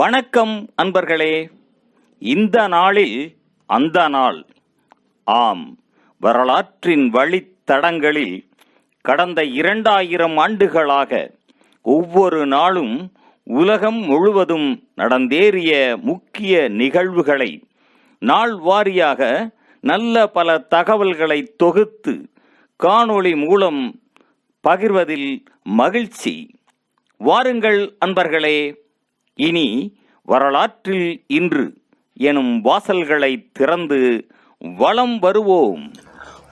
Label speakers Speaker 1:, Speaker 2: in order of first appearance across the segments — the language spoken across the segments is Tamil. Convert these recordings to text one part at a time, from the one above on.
Speaker 1: வணக்கம் அன்பர்களே. இந்த நாளில் அந்த நாள். ஆம், வரலாற்றின் வழித்தடங்களில் கடந்த 2000 ஆண்டுகளாக ஒவ்வொரு நாளும் உலகம் முழுவதும் நடந்தேறிய முக்கிய நிகழ்வுகளை நாள் வாரியாக நல்ல பல தகவல்களை தொகுத்து காணொளி மூலம் பகிர்வதில் மகிழ்ச்சி. வாருங்கள் அன்பர்களே, இனி வரலாற்றில் இன்று எனும் வாசல்களை திறந்து வலம் வருவோம்.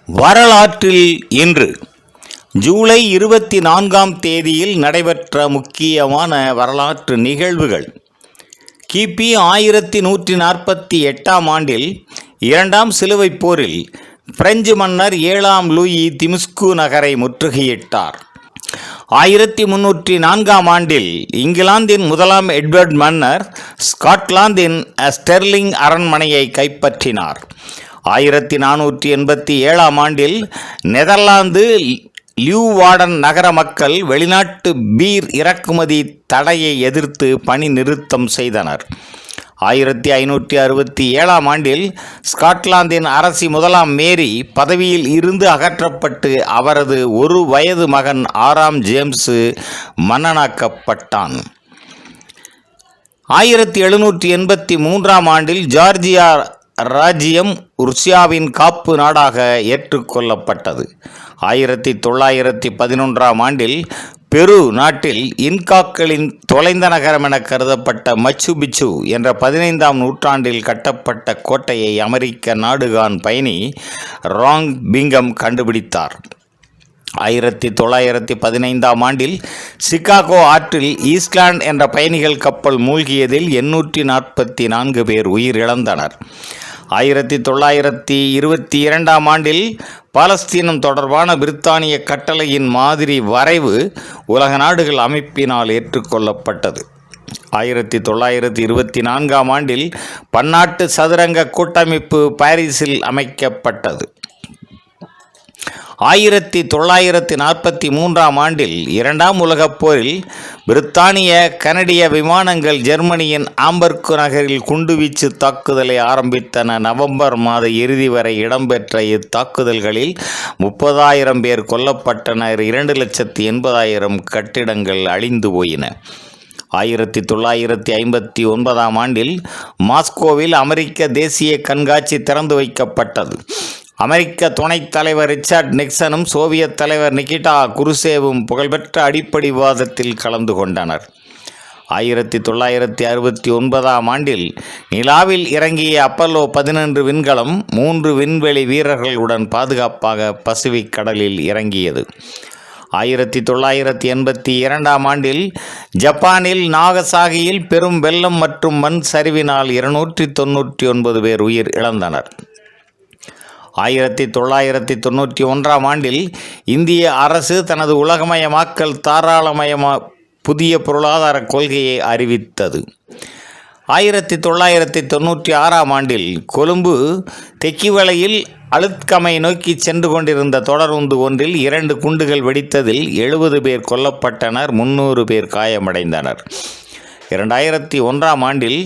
Speaker 2: வரலாற்றில் இன்று ஜூலை 24ஆம் தேதியில் நடைபெற்ற முக்கியமான வரலாற்று நிகழ்வுகள். கிபி 1148ஆம் ஆண்டில் 2ஆம் சிலுவைப் போரில் பிரெஞ்சு மன்னர் 7ஆம் லூயி திமுஸ்கு நகரை முற்றுகையிட்டார். 1304ஆம் ஆண்டில் இங்கிலாந்தின் 1ஆம் எட்வர்ட் மன்னர் ஸ்காட்லாந்தின் ஸ்டெர்லிங் அரண்மனையை கைப்பற்றினார். 1487ஆம் ஆண்டில் நெதர்லாந்து லியூவார்டன் நகர மக்கள் வெளிநாட்டு பீர் இறக்குமதி தடையை எதிர்த்து பணி நிறுத்தம் செய்தனர். 1567ஆம் ஆண்டில் ஸ்காட்லாந்தின் அரசி 1ஆம் மேரி பதவியில் இருந்து அகற்றப்பட்டு அவரது 1 வயது மகன் 6ஆம் ஜேம்ஸ் மன்னனாக்கப்பட்டான். 1783ஆம் ஆண்டில் ஜார்ஜியா ராஜ்யம் ருஷ்யாவின் காப்பு நாடாக ஏற்றுக்கொள்ளப்பட்டது. 1911ஆம் ஆண்டில் பெரு நாட்டில் இன்காக்களின் தொலைந்த நகரம் என கருதப்பட்ட மச்சு பிச்சு என்ற 15ஆம் நூற்றாண்டில் கட்டப்பட்ட கோட்டையை அமெரிக்க நாடுகான் பயணி ராங் பிங்கம் கண்டுபிடித்தார். 1915ஆம் ஆண்டில் சிகாகோ ஆற்றில் ஈஸ்ட்லாண்ட் என்ற பயணிகள் கப்பல் மூழ்கியதில் 844 பேர் உயிரிழந்தனர். 1922ஆம் ஆண்டில் பாலஸ்தீனம் தொடர்பான பிரித்தானிய கட்டளையின் மாதிரி வரைவு உலக நாடுகள் அமைப்பினால் ஏற்றுக்கொள்ளப்பட்டது. 1924ஆம் ஆண்டில் பன்னாட்டு சதுரங்க கூட்டமைப்பு பாரிஸில் அமைக்கப்பட்டது. 1943ஆம் ஆண்டில் 2ஆம் உலகப் போரில் பிரித்தானிய கனடிய விமானங்கள் ஜெர்மனியின் ஆம்பர்கு நகரில் குண்டுவீச்சு தாக்குதலை ஆரம்பித்தன. நவம்பர் மாத இறுதி வரை இடம்பெற்ற இத்தாக்குதல்களில் 30,000 பேர் கொல்லப்பட்டனர். 2,80,000 கட்டிடங்கள் அழிந்து போயின. 1959ஆம் ஆண்டில் மாஸ்கோவில் அமெரிக்க தேசிய கண்காட்சி திறந்து வைக்கப்பட்டது. அமெரிக்க துணைத் தலைவர் ரிச்சர்ட் நிக்சனும் சோவியத் தலைவர் நிகிட்டா குருசேவும் புகழ்பெற்ற அடிப்படை விவாதத்தில் கலந்து கொண்டனர். 1969ஆம் ஆண்டில் நிலாவில் இறங்கிய அப்பல்லோ 11 விண்கலம் 3 விண்வெளி வீரர்களுடன் பாதுகாப்பாக பசிபிக் கடலில் இறங்கியது. 1982ஆம் ஆண்டில் ஜப்பானில் நாகசாகியில் பெரும் வெள்ளம் மற்றும் மண் சரிவினால் 299 பேர் உயிர் இழந்தனர். 1991ஆம் ஆண்டில் இந்திய அரசு தனது உலகமயமாக்கல் புதிய பொருளாதார கொள்கையை அறிவித்தது. 1996ஆம் ஆண்டில் கொழும்பு தெக்கிவளையில் அளுத்கமை நோக்கி சென்று கொண்டிருந்த தொடருந்து ஒன்றில் 2 குண்டுகள் வெடித்ததில் 70 பேர் கொல்லப்பட்டனர், 300 பேர் காயமடைந்தனர். 2001ஆம் ஆண்டில்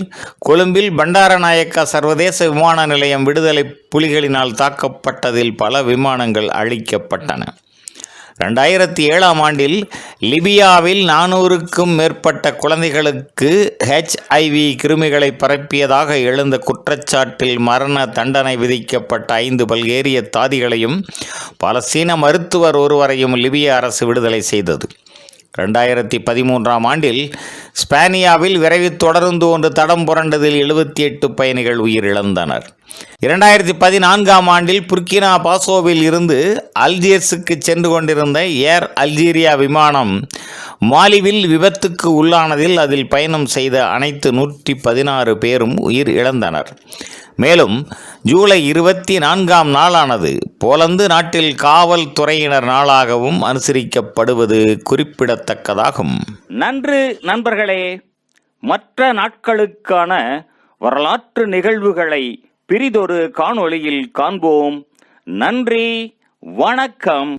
Speaker 2: கொழும்பில் பண்டாரநாயக்கா சர்வதேச விமான நிலையம் விடுதலை புலிகளினால் தாக்கப்பட்டதில் பல விமானங்கள் அழிக்கப்பட்டன. 2007ஆம் ஆண்டில் லிபியாவில் 400க்கும் மேற்பட்ட குழந்தைகளுக்கு HIV கிருமிகளை பரப்பியதாக எழுந்த குற்றச்சாட்டில் மரண தண்டனை விதிக்கப்பட்ட 5 பல்கேரிய தாதிகளையும் பாலஸ்தீன மருத்துவர் ஒருவரையும் லிபிய அரசு விடுதலை செய்தது. 2013ஆம் ஆண்டில் ஸ்பானியாவில் விரைவு தொடருந்து ஒன்று தடம் புரண்டதில் 78 பயணிகள் உயிரிழந்தனர். 2014ஆம் ஆண்டில் புர்கினா பாசோவில் இருந்து அல்ஜியர்ஸுக்கு சென்று கொண்டிருந்த ஏர் அல்ஜீரியா விமானம் மாலிவில் விபத்துக்கு உள்ளானதில் அதில் பயணம் செய்த அனைத்து 116 பேரும் உயிர் இழந்தனர். மேலும் ஜூலை 24ஆம் நாளானது போலந்து நாட்டில் காவல்துறையினர் நாளாகவும் அனுசரிக்கப்படுவது குறிப்பிடத்தக்கதாகும்.
Speaker 1: நன்று நண்பர்களே. மற்ற நாட்களுக்கான வரலாற்று நிகழ்வுகளை பிரிதொரு காணொளியில் காண்போம். நன்றி, வணக்கம்.